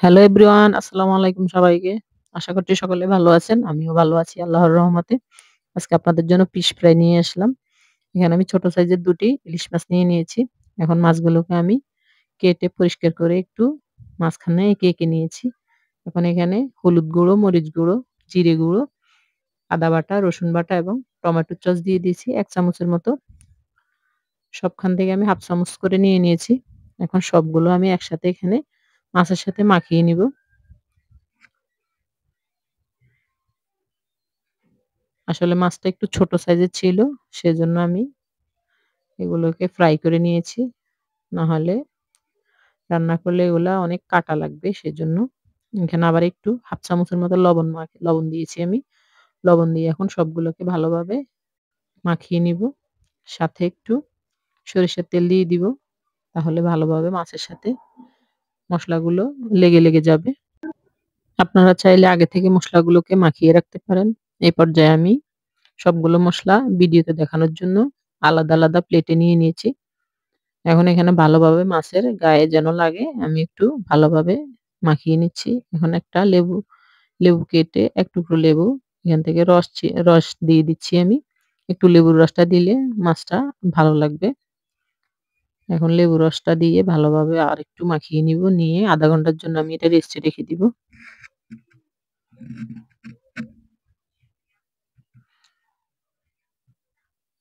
Hello everyone, আসসালামু আলাইকুম সবাইকে। আশা করছি সকলে ভালো আছেন। আমিও ভালো আছি আল্লাহর রহমতে। আজকে আপনাদের জন্য ফিশ ফ্রাই নিয়ে আসলাম। এখানে আমি ছোট সাইজের ২ টি ইলিশ মাছ নিয়ে নিয়েছি। এখন মাছগুলোকে আমি কেটে পরিষ্কার করে একটু মাঝখানে এঁকে নিয়েছি। এখন এখানে হলুদ গুঁড়ো, মরিচ গুঁড়ো, জিরে গুঁড়ো, আদা বাটা, রসুন বাটা এবং টমেটোর সস দিয়ে দিয়েছি ১ চামচের মতো। সবখান থেকে আমি ১/২ চামচ করে নিয়ে নিয়েছি। এখন সবগুলো আমি একসাথে এখানে মাছের সাথে মাখিয়ে নিব। আসলে মাছটা একটু ছোট সাইজের ছিল। সেজন্য আমি এগুলোকে ফ্রাই করে নিয়েছি। না হলে রান্না করলে এগুলা অনেক কাটা লাগবে সেজন্য। এখানে আবার একটু ১/২ চামচের মতো লবণ দিয়েছি আমি। লবণ দিয়ে এখন সবগুলোকে ভালোভাবে মাখিয়ে নিব। সাথে একটু সরিষার তেল দিয়ে দিব। তাহলে ভালোভাবে মাছের সাথে মসলাগুলো লেগে যাবে। আপনারা চাইলে আগে থেকে মসলাগুলোকে মাখিয়ে রাখতে পারেন। এই পর্যায়ে আমি সবগুলো মসলা ভিডিওতে দেখানোর জন্য আলাদা প্লেটে নিয়ে নিয়েছি। এখন এখানে ভালোভাবে মাছের গায়ে যেন লাগে আমি একটু ভালোভাবে মাখিয়ে নিচ্ছি। এখন একটা লেবু কেটে ১ টুকরো লেবু এখান থেকে রস দিয়ে দিচ্ছি আমি। একটু লেবুর রসটা দিলে মাছটা ভালো লাগবে। এখন লেবুর রসটা দিয়ে ভালোভাবে আরেকটু মাখিয়ে নিব। নিয়ে ০.৫ ঘন্টার জন্য আমি এটা রেস্টে রেখে দিব।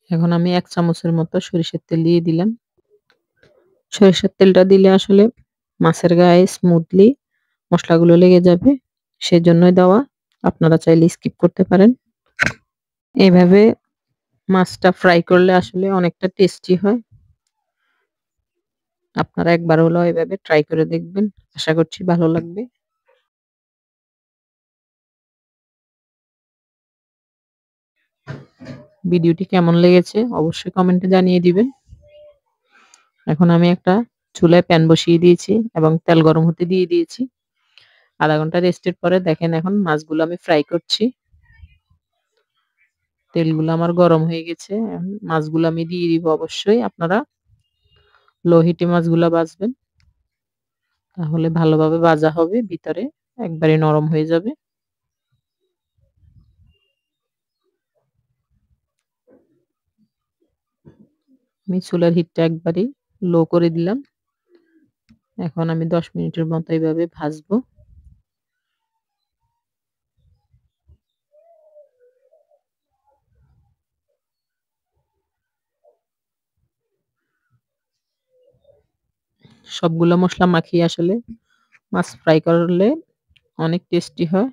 এখন আমি ১ চামচের মতো সরিষার তেল দিয়ে দিলাম। সরিষার তেলটা দিলে আসলে মাছের গায়ে স্মুথলি মসলাগুলো লেগে যাবে। সেজন্যই দেওয়া। আপনারা চাইলে স্কিপ করতে পারেন। এভাবে মাছটা ফ্রাই করলে আসলে অনেকটা টেস্টি হয়। আপনারা একবার হলেও এভাবে ট্রাই করে দেখবেন। আশা করছি ভালো লাগবে। ভিডিওটি কেমন লেগেছে অবশ্যই কমেন্টে জানিয়ে দিবেন। এখন আমি একটা চুলায় প্যান বসিয়ে দিয়েছি এবং তেল গরম হতে দিয়ে দিয়েছি। ০.৫ ঘন্টা রেস্টের পরে দেখেন এখন মাছগুলো আমি ফ্রাই করছি। তেলগুলো আমার গরম হয়ে গেছে। এখন মাছগুলো আমি দিয়ে দিব অবশ্যই। আপনারা লো হিটে মাছগুলা ভাজবেন। তাহলে ভালোভাবে ভাজা হবে ভিতরে একবারে নরম হয়ে যাবে। আমি চুলার হিটটা একবারেই লো করে দিলাম। এখন আমি ১০ মিনিটের মতো এভাবে ভাজবো। সবগুলা মসলা মাখিয়ে আসলে মাছ ফ্রাই করলে অনেক টেস্টি হয়।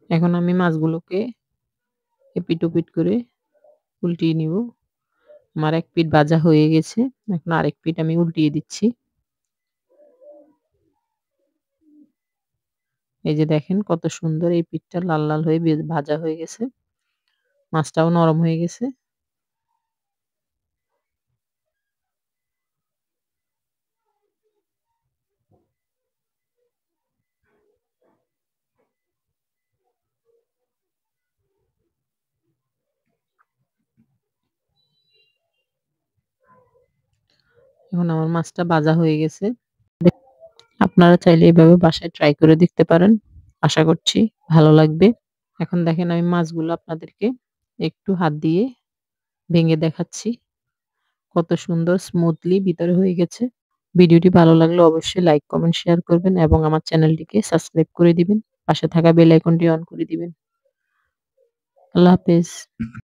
এখন আমি মাছগুলোকে এপিট-ওপিট করে উল্টিয়ে নিব। আমার ১ পিঠ ভাজা হয়ে গেছে। এখন আরেক পিঠ আমি উল্টিয়ে দিচ্ছি। এই যে দেখেন কত সুন্দর এই পিঠটা লাল হয়ে ভাজা হয়ে গেছে। মাছটাও নরম হয়ে গেছে। এখন আমার মাছটা ভাজা হয়ে গেছে। আপনারা চাইলে এভাবে বাসায় ট্রাই করে দেখতে পারেন। আশা করছি ভালো লাগবে। এখন দেখেন আমি মাছগুলো আপনাদেরকে একটু হাত দিয়ে ভেঙে দেখাচ্ছি। কত সুন্দর স্মুথলি ভিতরে হয়ে গেছে। ভিডিওটি ভালো লাগলে অবশ্যই লাইক, কমেন্ট, শেয়ার করবেন এবং আমার চ্যানেলটিকে সাবস্ক্রাইব করে দিবেন। পাশে থাকা বেল আইকনটি অন করে দিবেন। আল্লাহ হাফেজ।